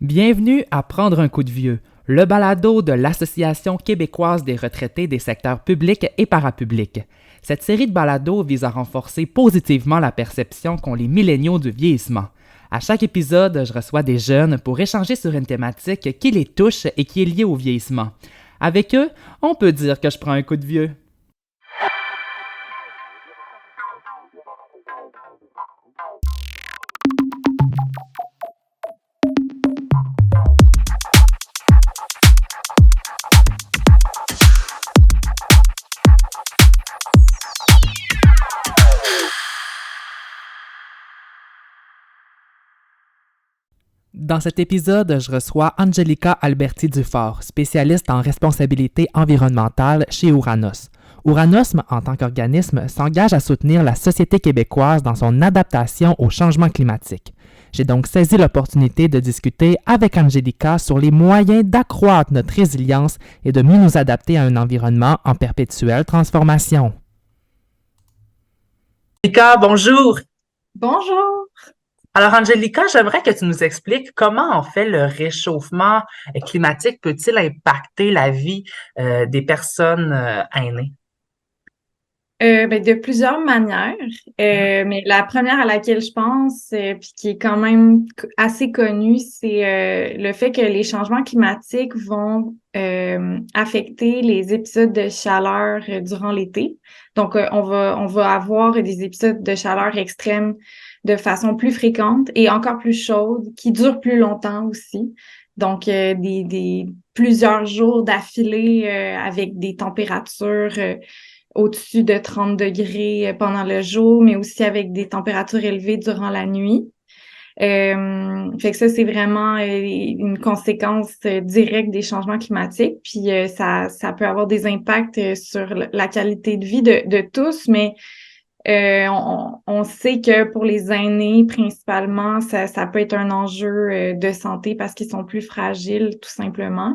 Bienvenue à Prendre un coup de vieux, le balado de l'Association québécoise des retraités des secteurs publics et parapublics. Cette série de balados vise à renforcer positivement la perception qu'ont les milléniaux du vieillissement. À chaque épisode, je reçois des jeunes pour échanger sur une thématique qui les touche et qui est liée au vieillissement. Avec eux, on peut dire que je prends un coup de vieux. Dans cet épisode, je reçois Angelica Alberti-Dufort, spécialiste en responsabilité environnementale chez Ouranos. Ouranos, en tant qu'organisme, s'engage à soutenir la société québécoise dans son adaptation au changement climatique. J'ai donc saisi l'opportunité de discuter avec Angelica sur les moyens d'accroître notre résilience et de mieux nous adapter à un environnement en perpétuelle transformation. Angelica, bonjour! Bonjour! Alors, Angelica, j'aimerais que tu nous expliques comment, en fait, le réchauffement climatique peut-il impacter la vie des personnes aînées? De plusieurs manières, mais la première à laquelle je pense, puis qui est quand même assez connue, c'est le fait que les changements climatiques vont affecter les épisodes de chaleur durant l'été. Donc, on va avoir des épisodes de chaleur extrême de façon plus fréquente et encore plus chaude, qui durent plus longtemps aussi. Donc, des plusieurs jours d'affilée avec des températures au-dessus de 30 degrés pendant le jour, mais aussi avec des températures élevées durant la nuit. Fait que ça, c'est vraiment une conséquence directe des changements climatiques. Puis ça peut avoir des impacts sur la qualité de vie de tous, mais on sait que pour les aînés, principalement, ça peut être un enjeu de santé parce qu'ils sont plus fragiles, tout simplement.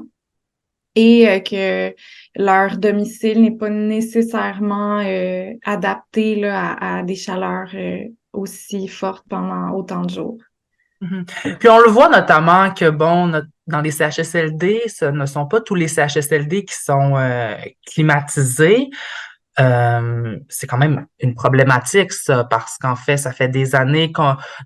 Et que leur domicile n'est pas nécessairement adapté là, à des chaleurs aussi fortes pendant autant de jours. Mm-hmm. Puis on le voit notamment que, bon, dans les CHSLD, ce ne sont pas tous les CHSLD qui sont climatisés. C'est quand même une problématique, ça, parce qu'en fait, ça fait des années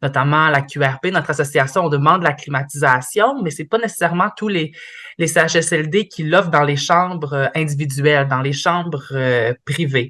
notamment à la QRP, notre association, on demande la climatisation, mais c'est pas nécessairement tous les CHSLD qui l'offrent dans les chambres individuelles, dans les chambres privées.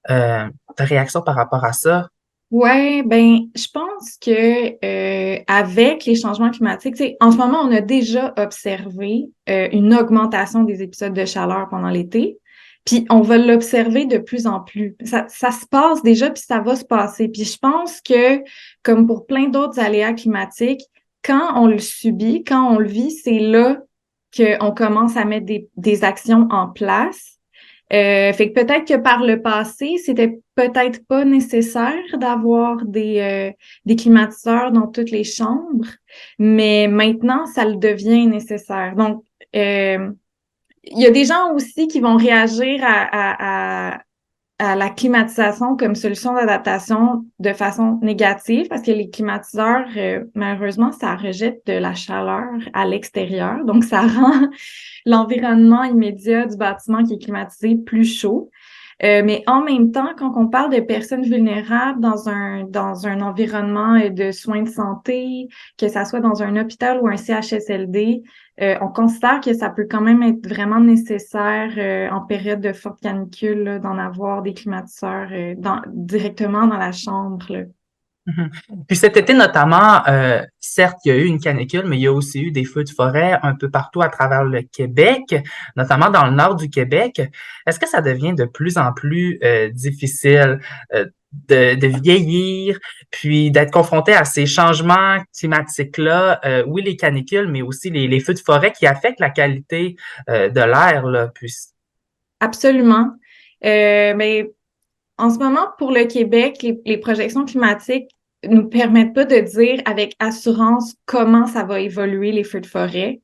Ta réaction par rapport à ça? Ouais, je pense que avec les changements climatiques, en ce moment, on a déjà observé une augmentation des épisodes de chaleur pendant l'été. Puis on va l'observer de plus en plus. Ça se passe déjà, puis ça va se passer. Puis je pense que, comme pour plein d'autres aléas climatiques, quand on le subit, quand on le vit, c'est là qu'on commence à mettre des actions en place. Fait que peut-être que par le passé, c'était peut-être pas nécessaire d'avoir des climatiseurs dans toutes les chambres, mais maintenant, ça le devient nécessaire. Donc, il y a des gens aussi qui vont réagir à la climatisation comme solution d'adaptation de façon négative parce que les climatiseurs, malheureusement, ça rejette de la chaleur à l'extérieur. Donc, ça rend l'environnement immédiat du bâtiment qui est climatisé plus chaud. Mais en même temps, quand on parle de personnes vulnérables dans un environnement de soins de santé, que ça soit dans un hôpital ou un CHSLD, on considère que ça peut quand même être vraiment nécessaire en période de forte canicule là, d'en avoir des climatiseurs directement dans la chambre. Là. Mm-hmm. Puis cet été notamment, certes, il y a eu une canicule, mais il y a aussi eu des feux de forêt un peu partout à travers le Québec, notamment dans le nord du Québec. Est-ce que ça devient de plus en plus difficile de vieillir, puis d'être confronté à ces changements climatiques-là, oui, les canicules, mais aussi les feux de forêt qui affectent la qualité de l'air, là, puis... Absolument. Mais en ce moment, pour le Québec, les projections climatiques nous permettent pas de dire avec assurance comment ça va évoluer les feux de forêt.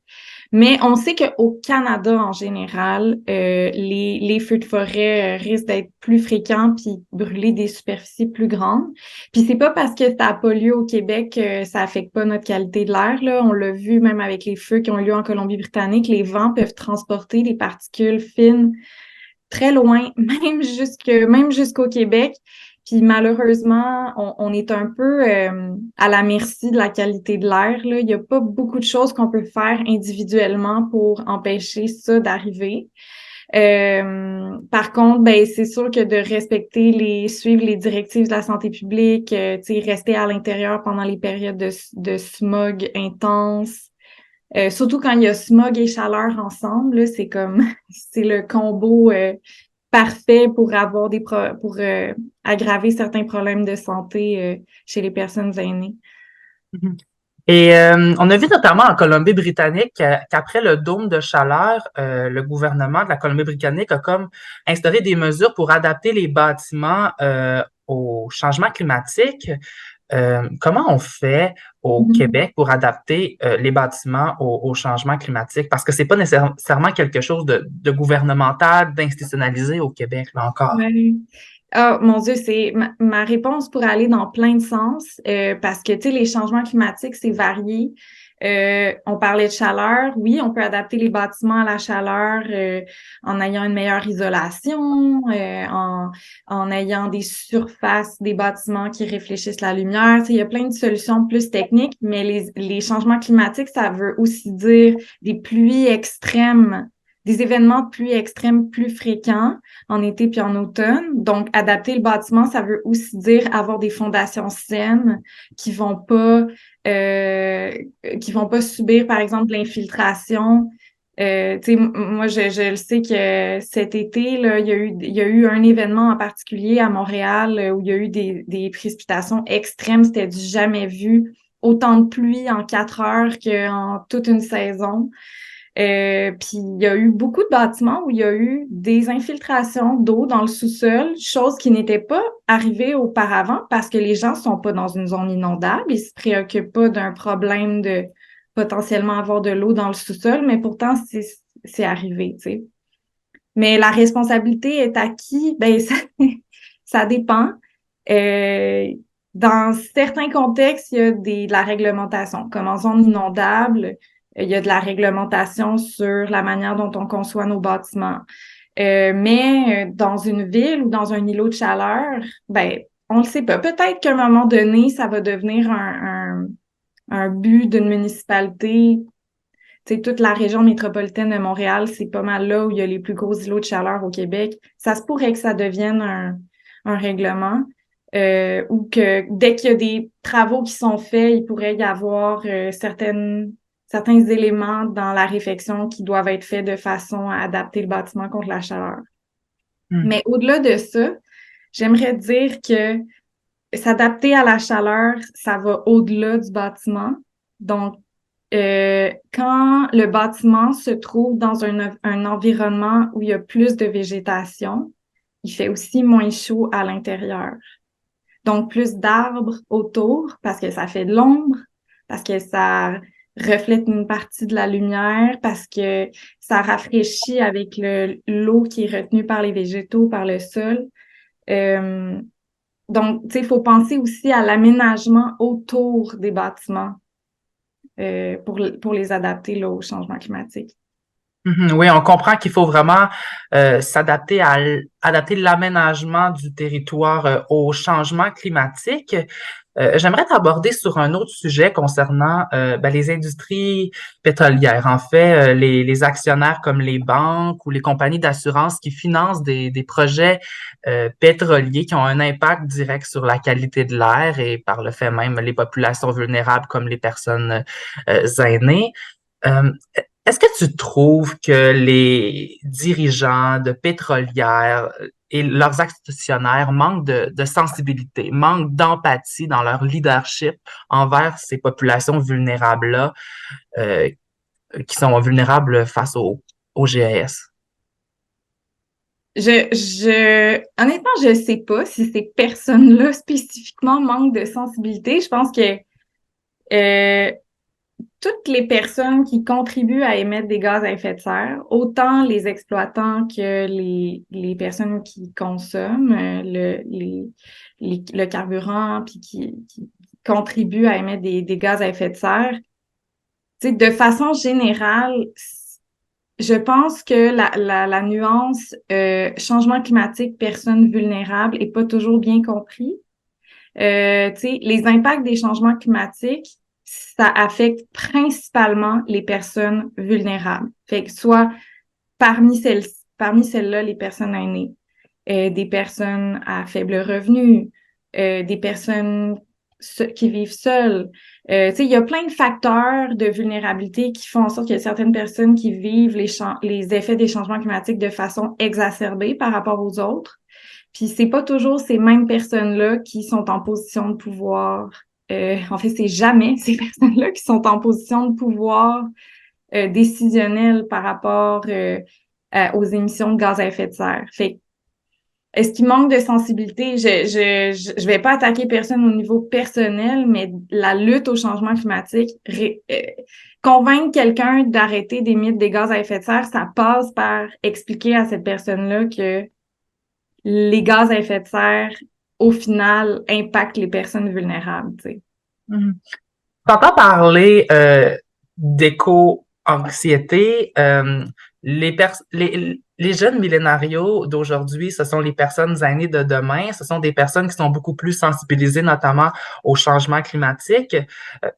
Mais on sait qu'au Canada, en général, les feux de forêt risquent d'être plus fréquents puis brûler des superficies plus grandes. Puis c'est pas parce que ça n'a pas lieu au Québec que ça affecte pas notre qualité de l'air, là. On l'a vu même avec les feux qui ont lieu en Colombie-Britannique, les vents peuvent transporter des particules fines très loin, même jusqu'au Québec. Puis malheureusement, on est un peu à la merci de la qualité de l'air, là. Il n'y a pas beaucoup de choses qu'on peut faire individuellement pour empêcher ça d'arriver. Par contre, ben c'est sûr que de suivre les directives de la santé publique, tu sais, rester à l'intérieur pendant les périodes de smog intense. Surtout quand il y a smog et chaleur ensemble, là, c'est comme c'est le combo parfait pour avoir pour aggraver certains problèmes de santé chez les personnes aînées. Mhm. Et on a vu notamment en Colombie-Britannique qu'après le dôme de chaleur, le gouvernement de la Colombie-Britannique a comme instauré des mesures pour adapter les bâtiments au changement climatique. Comment on fait au Mhm. Québec pour adapter les bâtiments au changement climatique? Parce que c'est pas nécessairement quelque chose de gouvernemental, d'institutionnalisé au Québec, là encore. Ouais. Ah, mon Dieu, c'est ma réponse pour aller dans plein de sens, parce que, tu sais, les changements climatiques, c'est varié. On parlait de chaleur. Oui, on peut adapter les bâtiments à la chaleur en ayant une meilleure isolation, en ayant des surfaces, des bâtiments qui réfléchissent la lumière. Tu sais, il y a plein de solutions plus techniques, mais les changements climatiques, ça veut aussi dire des pluies extrêmes, des événements de pluie extrêmes plus fréquents en été puis en automne. Donc, adapter le bâtiment, ça veut aussi dire avoir des fondations saines qui vont pas euh, qui vont pas subir, par exemple, l'infiltration. Tu sais, moi, je le sais que cet été, là, il y a eu un événement en particulier à Montréal où il y a eu des précipitations extrêmes. C'était du jamais vu. Autant de pluie en 4 heures qu'en toute une saison. Puis il y a eu beaucoup de bâtiments où il y a eu des infiltrations d'eau dans le sous-sol, chose qui n'était pas arrivée auparavant parce que les gens sont pas dans une zone inondable, ils se préoccupent pas d'un problème de potentiellement avoir de l'eau dans le sous-sol, mais pourtant c'est arrivé, tu sais. Mais la responsabilité est à qui? Ben ça, ça dépend. Euh, dans certains contextes, il y a de la réglementation. Comme en zone inondable, il y a de la réglementation sur la manière dont on conçoit nos bâtiments. Mais dans une ville ou dans un îlot de chaleur, ben, on le sait pas. Peut-être qu'à un moment donné, ça va devenir un but d'une municipalité. Tu sais, toute la région métropolitaine de Montréal, c'est pas mal là où il y a les plus gros îlots de chaleur au Québec. Ça se pourrait que ça devienne un règlement. Ou que dès qu'il y a des travaux qui sont faits, il pourrait y avoir certains éléments dans la réfection qui doivent être faits de façon à adapter le bâtiment contre la chaleur. Hmm. Mais au-delà de ça, j'aimerais dire que s'adapter à la chaleur, ça va au-delà du bâtiment. Donc, quand le bâtiment se trouve dans un environnement où il y a plus de végétation, il fait aussi moins chaud à l'intérieur. Donc, plus d'arbres autour parce que ça fait de l'ombre, parce que ça reflète une partie de la lumière, parce que ça rafraîchit avec l'eau qui est retenue par les végétaux, par le sol. Euh, donc, tu sais, il faut penser aussi à l'aménagement autour des bâtiments pour les adapter là, au changement climatique. Mhm. Oui, on comprend qu'il faut vraiment s'adapter adapter l'aménagement du territoire au changement climatique. J'aimerais t'aborder sur un autre sujet concernant ben, les industries pétrolières. En fait, les actionnaires comme les banques ou les compagnies d'assurance qui financent des projets pétroliers qui ont un impact direct sur la qualité de l'air et par le fait même les populations vulnérables comme les personnes aînées. Euh, Est-ce que tu trouves que les dirigeants de pétrolières et leurs actionnaires manquent de sensibilité, manquent d'empathie dans leur leadership envers ces populations vulnérables-là, euh, qui sont vulnérables face au GAS? Honnêtement, je sais pas si ces personnes-là spécifiquement manquent de sensibilité. Je pense que euh, toutes les personnes qui contribuent à émettre des gaz à effet de serre, autant les exploitants que les personnes qui consomment le carburant puis qui contribuent à émettre des gaz à effet de serre, tu sais, de façon générale, je pense que la nuance changement climatique, personnes vulnérables est pas toujours bien compris. Tu sais, les impacts des changements climatiques, ça affecte principalement les personnes vulnérables. Fait que soit parmi celles-là, les personnes aînées, des personnes à faible revenu, des personnes qui vivent seules. Tu sais, il y a plein de facteurs de vulnérabilité qui font en sorte qu'il y a certaines personnes qui vivent les effets des changements climatiques de façon exacerbée par rapport aux autres. Puis c'est pas toujours ces mêmes personnes-là qui sont en position de pouvoir. En fait, c'est jamais ces personnes-là qui sont en position de pouvoir décisionnel par rapport aux émissions de gaz à effet de serre. Fait que, est-ce qu'il manque de sensibilité? Je vais pas attaquer personne au niveau personnel, mais la lutte au changement climatique, convaincre quelqu'un d'arrêter d'émettre des gaz à effet de serre, ça passe par expliquer à cette personne-là que les gaz à effet de serre, au final, impactent les personnes vulnérables, tu sais. Mhm. T'entends parler d'éco-anxiété. Les jeunes millénarios d'aujourd'hui, ce sont les personnes aînées de demain. Ce sont des personnes qui sont beaucoup plus sensibilisées, notamment au changement climatique. Euh,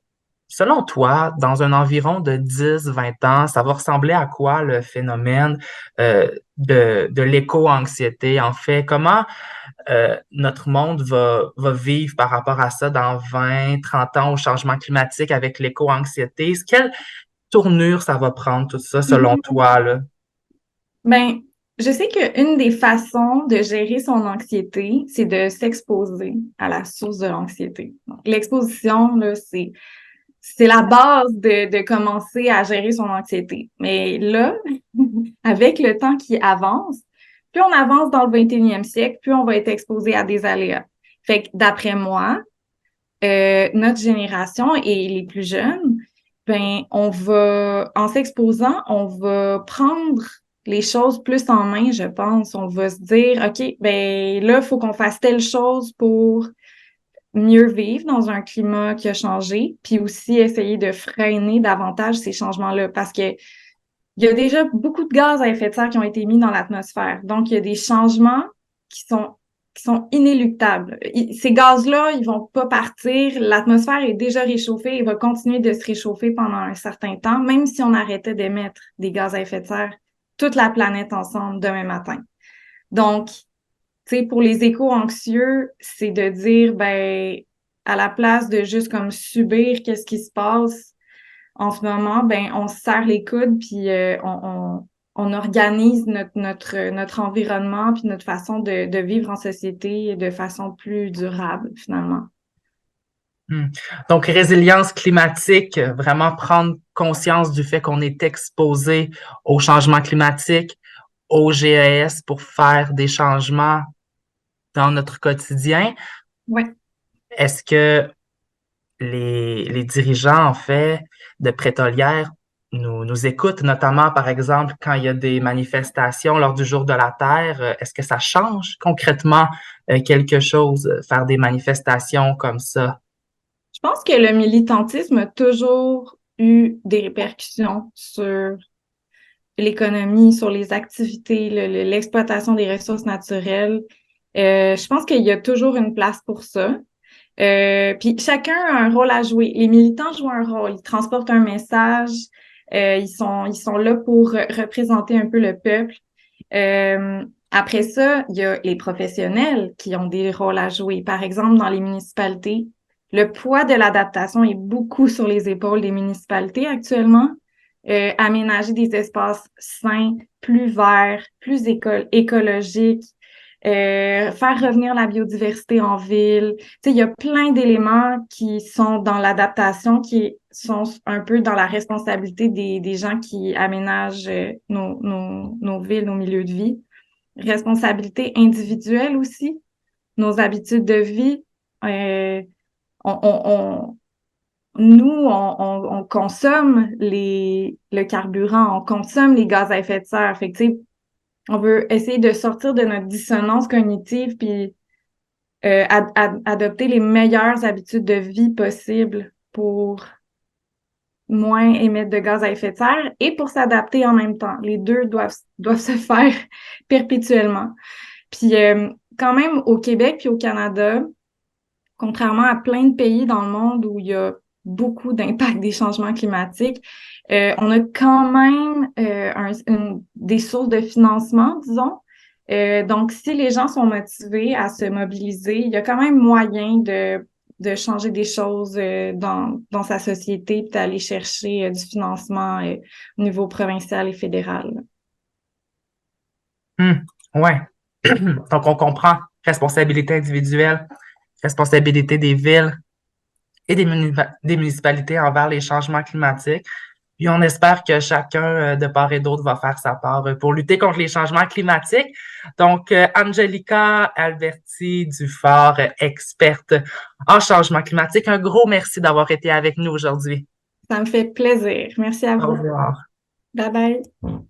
Selon toi, dans un environ de 10-20 ans, ça va ressembler à quoi le phénomène de l'éco-anxiété? En fait, comment notre monde va vivre par rapport à ça dans 20-30 ans au changement climatique avec l'éco-anxiété? Quelle tournure ça va prendre tout ça selon toi, là? Ben, je sais qu'une des façons de gérer son anxiété, c'est de s'exposer à la source de l'anxiété. Donc, l'exposition, là, c'est la base de commencer à gérer son anxiété. Mais là, avec le temps qui avance, plus on avance dans le 21e siècle, plus on va être exposé à des aléas. Fait que d'après moi, notre génération et les plus jeunes, ben, en s'exposant, on va prendre les choses plus en main, je pense. On va se dire, OK, ben, là, il faut qu'on fasse telle chose pour mieux vivre dans un climat qui a changé, puis aussi essayer de freiner davantage ces changements-là parce que il y a déjà beaucoup de gaz à effet de serre qui ont été mis dans l'atmosphère. Donc, il y a des changements qui sont qui sont inéluctables. Ces gaz-là, ils vont pas partir. L'atmosphère est déjà réchauffée et va continuer de se réchauffer pendant un certain temps, même si on arrêtait d'émettre des gaz à effet de serre, toute la planète ensemble demain matin. Donc, tu sais, pour les éco-anxieux, c'est de dire, ben, à la place de juste comme subir qu'est-ce qui se passe en ce moment, ben, on se serre les coudes puis on organise notre environnement puis notre façon de vivre en société de façon plus durable, finalement. Hmm. Donc, résilience climatique, vraiment prendre conscience du fait qu'on est exposé au changement climatique, au GES pour faire des changements dans notre quotidien. Ouais. Est-ce que les dirigeants, en fait, de pétrolières nous écoutent, notamment, par exemple, quand il y a des manifestations lors du Jour de la Terre? Est-ce que ça change concrètement quelque chose, faire des manifestations comme ça? Je pense que le militantisme a toujours eu des répercussions sur l'économie, sur les activités, l'exploitation des ressources naturelles. Je pense qu'il y a toujours une place pour ça. Puis chacun a un rôle à jouer. Les militants jouent un rôle, ils transportent un message, ils sont là pour représenter un peu le peuple. Après ça, il y a les professionnels qui ont des rôles à jouer. Par exemple, dans les municipalités, le poids de l'adaptation est beaucoup sur les épaules des municipalités actuellement. Aménager des espaces sains, plus verts, plus écologiques, faire revenir la biodiversité en ville. Tu sais, il y a plein d'éléments qui sont dans l'adaptation, qui sont un peu dans la responsabilité des gens qui aménagent nos villes, nos milieux de vie. responsabilité individuelle aussi, nos habitudes de vie. On, on, on- on consomme le carburant, on consomme les gaz à effet de serre. Fait que, tu sais, on veut essayer de sortir de notre dissonance cognitive puis adopter les meilleures habitudes de vie possibles pour moins émettre de gaz à effet de serre et pour s'adapter en même temps. Les deux doivent se faire perpétuellement. Puis quand même, au Québec puis au Canada, contrairement à plein de pays dans le monde où il y a beaucoup d'impact des changements climatiques, on a quand même des sources de financement, disons. Donc, si les gens sont motivés à se mobiliser, il y a quand même moyen de changer des choses dans sa société puis d'aller chercher du financement au niveau provincial et fédéral. Ouais. Donc, on comprend responsabilité individuelle, responsabilité des villes et des municipalités envers les changements climatiques. Puis on espère que chacun, de part et d'autre, va faire sa part pour lutter contre les changements climatiques. Donc, Angelica Alberti Dufort, experte en changement climatique, un gros merci d'avoir été avec nous aujourd'hui. Ça me fait plaisir. Merci à Au vous. revoir. Bye bye.